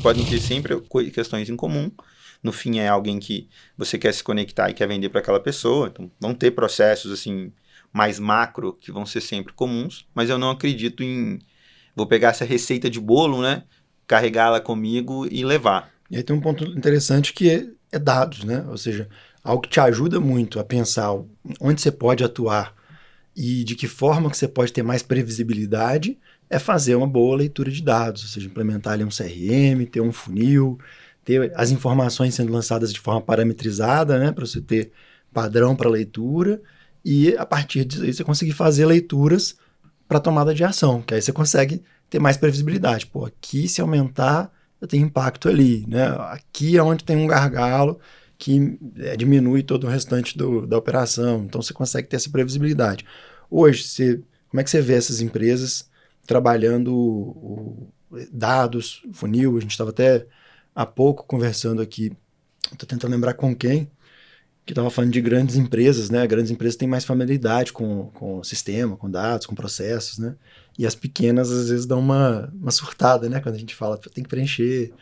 podem ter sempre questões em comum. No fim, é alguém que você quer se conectar e quer vender para aquela pessoa. Então, vão ter processos assim mais macro que vão ser sempre comuns, mas eu não acredito em vou pegar essa receita de bolo, né? Carregá-la comigo e levar. E aí tem um ponto interessante que é dados, né? Ou seja, algo que te ajuda muito a pensar onde você pode atuar e de que forma que você pode ter mais previsibilidade é fazer uma boa leitura de dados, ou seja, implementar ali um CRM, ter um funil, ter as informações sendo lançadas de forma parametrizada, né, para você ter padrão para leitura e a partir disso você conseguir fazer leituras para tomada de ação, que aí você consegue ter mais previsibilidade. Pô, aqui se aumentar, eu tenho impacto ali, né? Aqui é onde tem um gargalo que diminui todo o restante da operação. Então você consegue ter essa previsibilidade. Hoje, como é que você vê essas empresas trabalhando dados, funil? A gente estava até há pouco conversando aqui, estou tentando lembrar com quem, que estava falando de grandes empresas, né? Grandes empresas têm mais familiaridade com o sistema, com dados, com processos, né? E as pequenas às vezes dão uma surtada, né? Quando a gente fala, tem que preencher,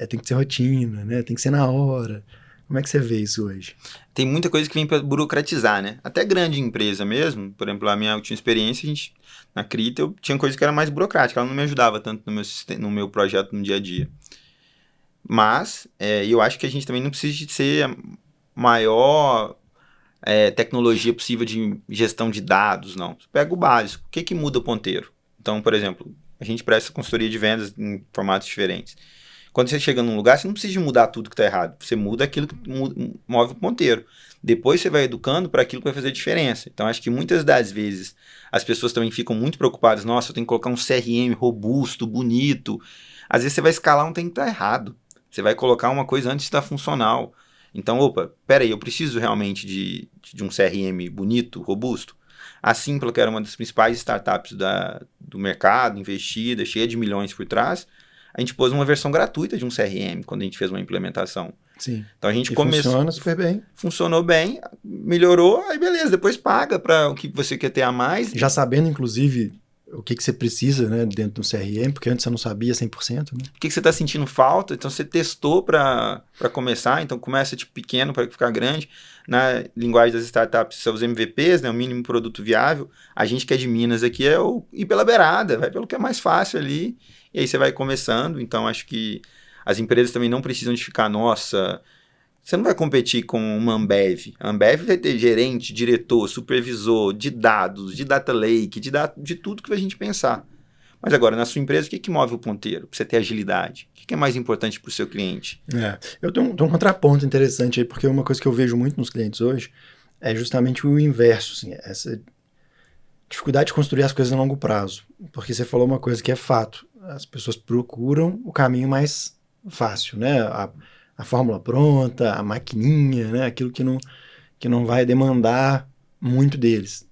tem que ser rotina, né? Tem que ser na hora. Como é que você vê isso hoje? Tem muita coisa que vem para burocratizar, né? Até grande empresa mesmo, por exemplo, a minha última experiência, na Crita, eu tinha coisa que era mais burocrática, ela não me ajudava tanto no meu projeto no dia a dia. Mas, eu acho que a gente também não precisa de ser a maior tecnologia possível de gestão de dados, não. Você pega o básico. O que muda o ponteiro? Então, por exemplo, a gente presta consultoria de vendas em formatos diferentes. Quando você chega num lugar, você não precisa de mudar tudo que está errado. Você muda aquilo que move o ponteiro. Depois você vai educando para aquilo que vai fazer diferença. Então, acho que muitas das vezes as pessoas também ficam muito preocupadas. Nossa, eu tenho que colocar um CRM robusto, bonito. Às vezes você vai escalar um tem que estar errado. Você vai colocar uma coisa antes de estar funcional. Então, opa, peraí, eu preciso realmente de um CRM bonito, robusto? A Simpla, que era uma das principais startups do mercado, investida, cheia de milhões por trás, a gente pôs uma versão gratuita de um CRM quando a gente fez uma implementação. Sim. Então a gente E começou, funciona super bem. funcionou bem, melhorou, aí beleza, depois paga para o que você quer ter a mais. Já sabendo, inclusive, o que você precisa, né, dentro do CRM, porque antes você não sabia 100%, né? O que você está sentindo falta, então você testou para começar, então começa tipo pequeno para ficar grande. Na linguagem das startups, são os MVPs, né, o mínimo produto viável. A gente que é de Minas aqui é ir pela beirada, vai pelo que é mais fácil ali, e aí você vai começando. Então acho que as empresas também não precisam de ficar, nossa, você não vai competir com uma Ambev. A Ambev vai ter gerente, diretor, supervisor de dados, de data lake, de tudo que a gente pensar. Mas agora, na sua empresa, o que move o ponteiro? Para você ter agilidade? O que é mais importante para o seu cliente? Eu tenho um contraponto interessante aí, porque uma coisa que eu vejo muito nos clientes hoje é justamente o inverso, assim, essa dificuldade de construir as coisas a longo prazo. Porque você falou uma coisa que é fato. As pessoas procuram o caminho mais fácil, né? A fórmula pronta, a maquininha, né? Aquilo que não vai demandar muito deles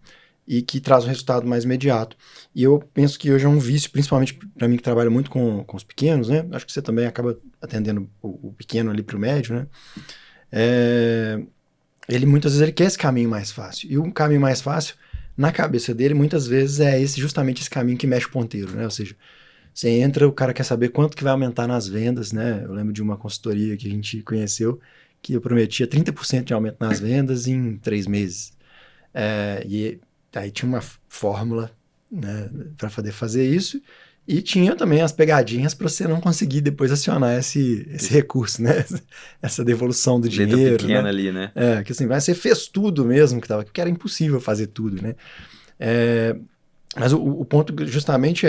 e que traz um resultado mais imediato. E eu penso que hoje é um vício, principalmente para mim que trabalho muito com os pequenos, né? Acho que você também acaba atendendo o pequeno ali para o médio, né? Ele muitas vezes ele quer esse caminho mais fácil. E o caminho mais fácil, na cabeça dele, muitas vezes é justamente esse caminho que mexe o ponteiro, né? Ou seja, você entra, o cara quer saber quanto que vai aumentar nas vendas, né? Eu lembro de uma consultoria que a gente conheceu que eu prometia 30% de aumento nas vendas em 3 meses. E aí tinha uma fórmula, né, para poder fazer isso e tinha também as pegadinhas para você não conseguir depois acionar esse recurso, né? Essa devolução do Letra dinheiro, pequena né? ali, né? Que assim, você fez tudo mesmo que era impossível fazer tudo, né? Mas o ponto justamente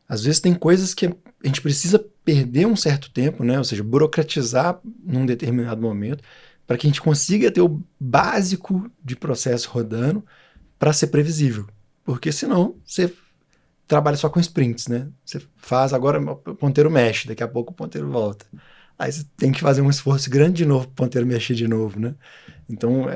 às vezes tem coisas que a gente precisa perder um certo tempo, né? Ou seja, burocratizar num determinado momento para que a gente consiga ter o básico de processo rodando para ser previsível. Porque senão você trabalha só com sprints, né? Você faz, agora o ponteiro mexe, daqui a pouco o ponteiro volta. Aí você tem que fazer um esforço grande de novo para o ponteiro mexer de novo, né? Então,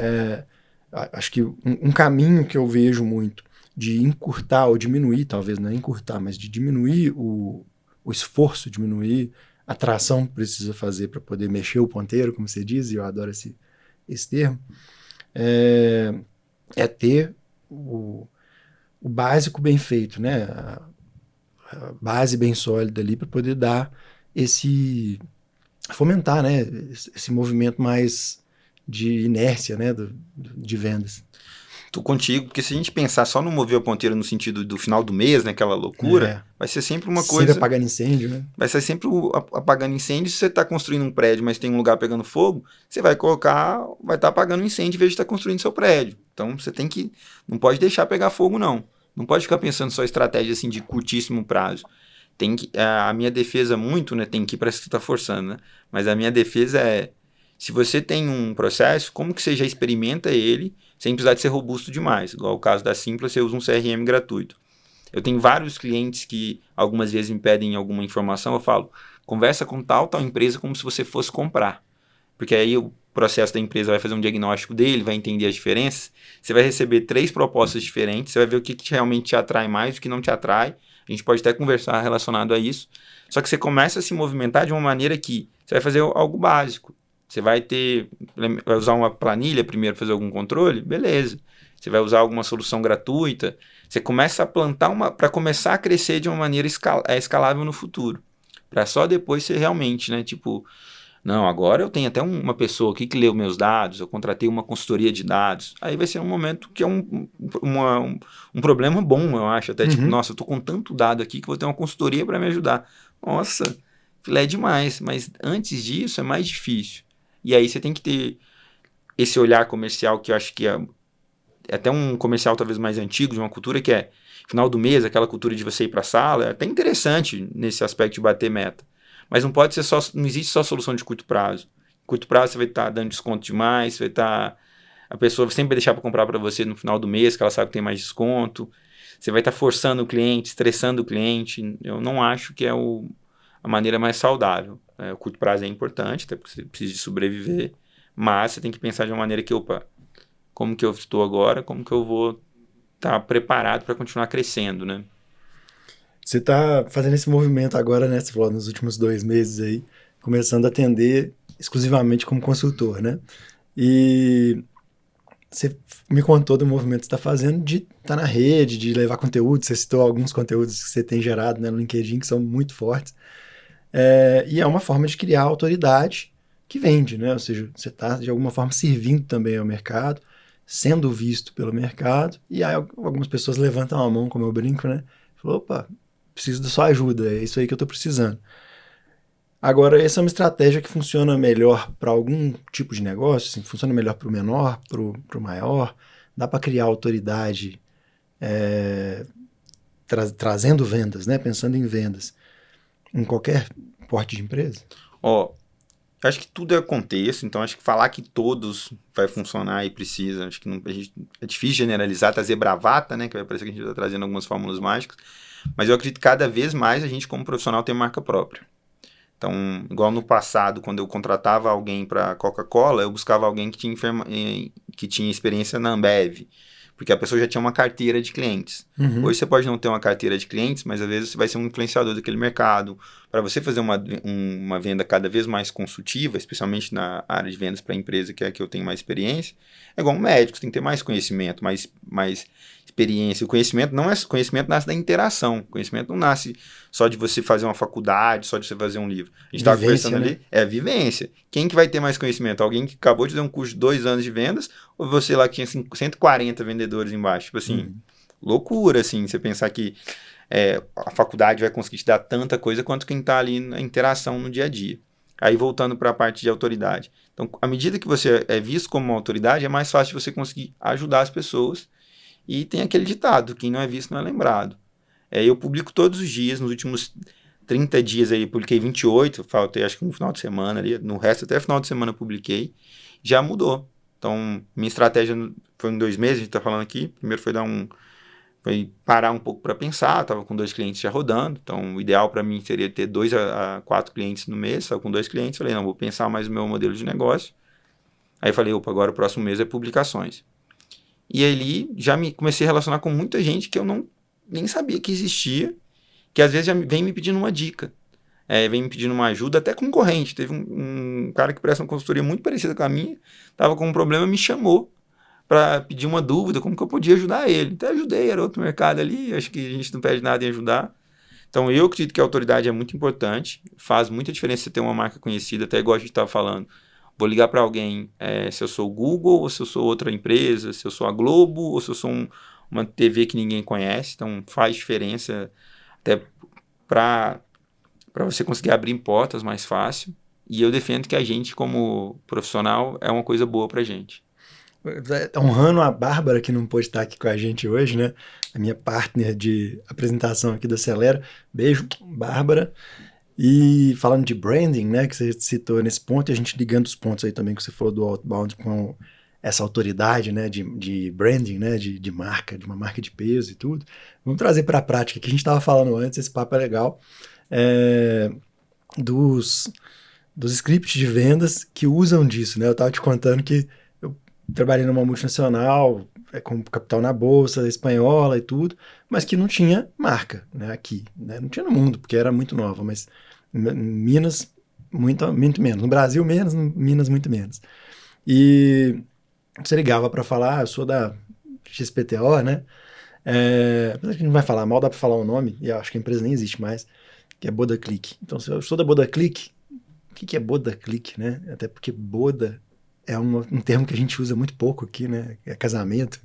acho que um caminho que eu vejo muito de encurtar ou diminuir, talvez não é encurtar, mas de diminuir o esforço, diminuir a tração que precisa fazer para poder mexer o ponteiro, como você diz, e eu adoro esse termo, é ter o básico bem feito, né? A base bem sólida ali para poder dar fomentar, né, esse movimento mais de inércia, né, de vendas. Tô contigo, porque se a gente pensar só no mover a ponteira no sentido do final do mês, né, aquela loucura, vai ser sempre uma Sempre coisa... apagando incêndio, né? Vai ser sempre apagando incêndio. Se você está construindo um prédio, mas tem um lugar pegando fogo, você vai estar apagando incêndio em vez de estar construindo seu prédio. Então você não pode deixar pegar fogo, não. Não pode ficar pensando só estratégia assim de curtíssimo prazo. A minha defesa muito, né, parece que você está forçando, né? Mas a minha defesa é, se você tem um processo, como que você já experimenta ele sem precisar de ser robusto demais? Igual o caso da Simpla, você usa um CRM gratuito. Eu tenho vários clientes que algumas vezes me pedem alguma informação, eu falo, conversa com tal empresa como se você fosse comprar. Porque aí o processo da empresa vai fazer um diagnóstico dele, vai entender as diferenças, você vai receber 3 propostas diferentes, você vai ver o que realmente te atrai mais, o que não te atrai, a gente pode até conversar relacionado a isso, só que você começa a se movimentar de uma maneira que você vai fazer algo básico. Você vai usar uma planilha primeiro para fazer algum controle, beleza. Você vai usar alguma solução gratuita, você começa a plantar para começar a crescer de uma maneira escalável no futuro. Para só depois ser realmente, né? Tipo, não, agora eu tenho até uma pessoa aqui que leu meus dados, eu contratei uma consultoria de dados. Aí vai ser um momento que é um problema bom, eu acho. Até tipo, nossa, eu tô com tanto dado aqui que vou ter uma consultoria para me ajudar. Nossa, filé demais. Mas antes disso é mais difícil. E aí você tem que ter esse olhar comercial que eu acho que é até um comercial talvez mais antigo, de uma cultura que é final do mês, aquela cultura de você ir para a sala, é até interessante nesse aspecto de bater meta. Mas não pode ser não existe só solução de curto prazo. Curto prazo você vai estar dando desconto demais, a pessoa sempre vai deixar para comprar para você no final do mês, que ela sabe que tem mais desconto. Você vai estar forçando o cliente, estressando o cliente. Eu não acho que é a maneira mais saudável. O curto prazo é importante, até porque você precisa de sobreviver, mas você tem que pensar de uma maneira que, como que eu estou agora, como que eu vou estar preparado para continuar crescendo, né? Você está fazendo esse movimento agora, né? Você falou nos últimos 2 meses aí, começando a atender exclusivamente como consultor, né? E você me contou do movimento que você está fazendo de estar na rede, de levar conteúdo. Você citou alguns conteúdos que você tem gerado, né, no LinkedIn, que são muito fortes. E é uma forma de criar autoridade que vende, né? Ou seja, você está, de alguma forma, servindo também ao mercado, sendo visto pelo mercado, e aí algumas pessoas levantam a mão, como eu brinco, né? Falou, opa, preciso da sua ajuda, é isso aí que eu estou precisando. Agora, essa é uma estratégia que funciona melhor para algum tipo de negócio, assim, funciona melhor para o menor, para o maior, dá para criar autoridade trazendo vendas, né? Pensando em vendas, em qualquer porte de empresa? Eu acho que tudo é contexto, então acho que falar que todos vai funcionar e precisa, acho que é difícil generalizar, trazer bravata, né, que vai parecer que a gente está trazendo algumas fórmulas mágicas, mas eu acredito que cada vez mais a gente como profissional tem marca própria. Então, igual no passado, quando eu contratava alguém para Coca-Cola, eu buscava alguém que tinha experiência na Ambev, porque a pessoa já tinha uma carteira de clientes. Hoje você pode não ter uma carteira de clientes, mas às vezes você vai ser um influenciador daquele mercado. Para você fazer uma venda cada vez mais consultiva, especialmente na área de vendas para a empresa, que é a que eu tenho mais experiência, é igual um médico, você tem que ter mais conhecimento, mais experiência. O conhecimento nasce da interação. O conhecimento não nasce só de você fazer uma faculdade, só de você fazer um livro. A gente estava conversando, né, ali, é a vivência. Quem que vai ter mais conhecimento? Alguém que acabou de fazer um curso de 2 anos de vendas, ou você lá que tinha 140 vendedores embaixo? Tipo assim, loucura, assim, você pensar que a faculdade vai conseguir te dar tanta coisa quanto quem está ali na interação no dia a dia. Aí voltando para a parte de autoridade. Então, à medida que você é visto como uma autoridade, é mais fácil você conseguir ajudar as pessoas. E tem aquele ditado, quem não é visto não é lembrado. Eu publico todos os dias, nos últimos 30 dias aí, publiquei 28, faltei acho que um final de semana ali, no resto até final de semana eu publiquei, já mudou. Então, minha estratégia foi em 2 meses, a gente está falando aqui, primeiro foi parar um pouco para pensar, estava com 2 clientes já rodando, então o ideal para mim seria ter 2 a 4 clientes no mês, estava com 2 clientes, falei, não, vou pensar mais no meu modelo de negócio. Aí falei, agora o próximo mês é publicações. E ali já comecei a relacionar com muita gente que eu nem sabia que existia, que às vezes já vem me pedindo uma dica, vem me pedindo uma ajuda, até concorrente. Teve um cara que presta uma consultoria muito parecida com a minha, estava com um problema, me chamou para pedir uma dúvida, como que eu podia ajudar ele. Então eu ajudei, era outro mercado ali, acho que a gente não pede nada em ajudar. Então, eu acredito que a autoridade é muito importante, faz muita diferença você ter uma marca conhecida, até igual a gente estava falando. Vou ligar para alguém, se eu sou o Google, ou se eu sou outra empresa, se eu sou a Globo, ou se eu sou uma TV que ninguém conhece. Então, faz diferença até para você conseguir abrir portas mais fácil. E eu defendo que a gente, como profissional, é uma coisa boa para a gente. Honrando a Bárbara, que não pôde estar aqui com a gente hoje, né? A minha partner de apresentação aqui da Celera. Beijo, Bárbara. E falando de branding, né, que você citou nesse ponto, e a gente ligando os pontos aí também que você falou do outbound com essa autoridade, né, de branding, né, de marca, de uma marca de peso e tudo. Vamos trazer para a prática, que a gente estava falando antes, esse papo é legal, dos scripts de vendas que usam disso, né? Eu estava te contando que eu trabalhei numa multinacional, com capital na bolsa espanhola e tudo, mas que não tinha marca, né, aqui, né? Não tinha no mundo, porque era muito nova, mas Minas, muito menos. No Brasil, menos, Minas, muito menos. E você ligava para falar, eu sou da XPTO, né? A gente não vai falar mal, dá para falar o nome, e eu acho que a empresa nem existe mais, que é Boda Click. Então, se eu sou da Boda Click, o que é Boda Click, né? Até porque Boda é um termo que a gente usa muito pouco aqui, né? É casamento.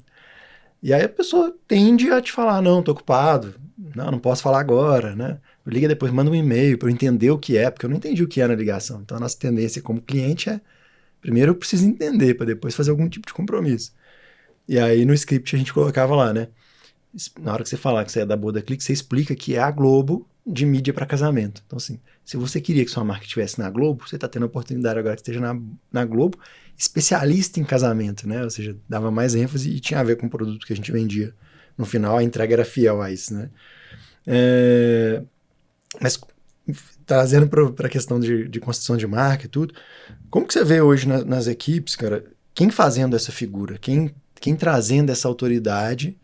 E aí a pessoa tende a te falar, não, tô ocupado, não posso falar agora, né? Liga depois, manda um e-mail para eu entender o que é, porque eu não entendi o que é na ligação. Então a nossa tendência como cliente é, primeiro eu preciso entender, para depois fazer algum tipo de compromisso. E aí no script a gente colocava lá, né? Na hora que você falar que você é da Boda Click, você explica que é a Globo de mídia para casamento. Então assim, se você queria que sua marca estivesse na Globo, você está tendo a oportunidade agora que esteja na Globo, especialista em casamento, né? Ou seja, dava mais ênfase e tinha a ver com o produto que a gente vendia. No final, a entrega era fiel a isso, né? Mas trazendo para a questão de construção de marca e tudo, como que você vê hoje nas equipes, cara, quem fazendo essa figura, quem trazendo essa autoridade,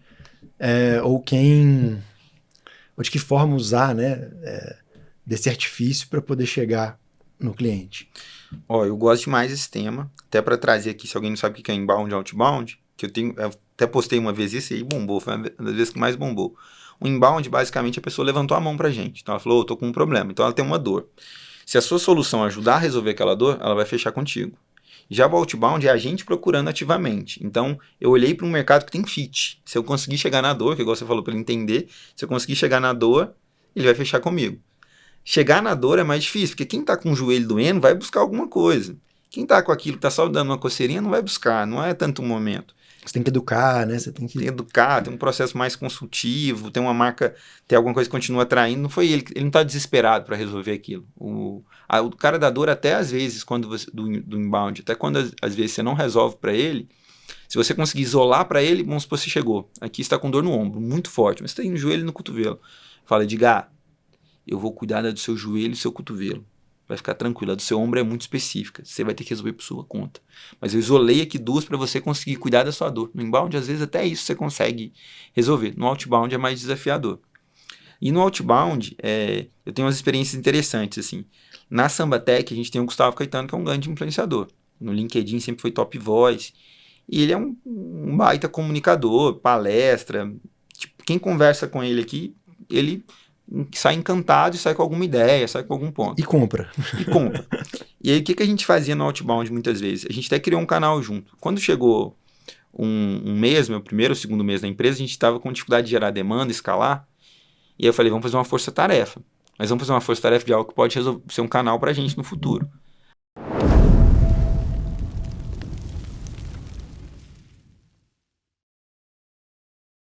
ou de que forma usar, né, desse artifício para poder chegar no cliente? Eu gosto demais desse tema, até para trazer aqui, se alguém não sabe o que é inbound e outbound, que eu até postei uma vez isso e aí bombou, foi uma das vezes que mais bombou. O inbound, basicamente, a pessoa levantou a mão pra gente, então ela falou, eu tô com um problema, então ela tem uma dor. Se a sua solução ajudar a resolver aquela dor, ela vai fechar contigo. Já o outbound é a gente procurando ativamente. Então, eu olhei para um mercado que tem fit. Se eu conseguir chegar na dor, que igual você falou para ele entender, se eu conseguir chegar na dor, ele vai fechar comigo. Chegar na dor é mais difícil, porque quem tá com o joelho doendo vai buscar alguma coisa. Quem tá com aquilo que tá só dando uma coceirinha não vai buscar, não é tanto um momento. Você tem que educar, né? Você tem que educar, tem um processo mais consultivo, tem uma marca, tem alguma coisa que continua atraindo. Não foi ele não está desesperado para resolver aquilo. O cara da dor, até às vezes, quando você, do inbound, até quando às vezes você não resolve para ele, se você conseguir isolar para ele, vamos supor, você chegou. Aqui está com dor no ombro, muito forte, mas você tem no joelho e no cotovelo. Fala, Edgar, eu vou cuidar do seu joelho e do seu cotovelo. Vai ficar tranquilo, a do seu ombro é muito específica, você vai ter que resolver por sua conta. Mas eu isolei aqui duas para você conseguir cuidar da sua dor. No inbound, às vezes, até isso você consegue resolver. No outbound é mais desafiador. E no outbound, eu tenho umas experiências interessantes, assim. Na Sambatec, a gente tem o Gustavo Caetano, que é um grande influenciador. No LinkedIn sempre foi top voice. E ele é um baita comunicador, palestra. Tipo, quem conversa com ele aqui, ele sai encantado e sai com alguma ideia, sai com algum ponto. E compra. E aí, o que a gente fazia no outbound muitas vezes? A gente até criou um canal junto. Quando chegou um mês, meu primeiro ou segundo mês na empresa, a gente estava com dificuldade de gerar demanda, escalar. E aí eu falei, vamos fazer uma força-tarefa. Mas vamos fazer uma força-tarefa de algo que pode ser um canal pra gente no futuro.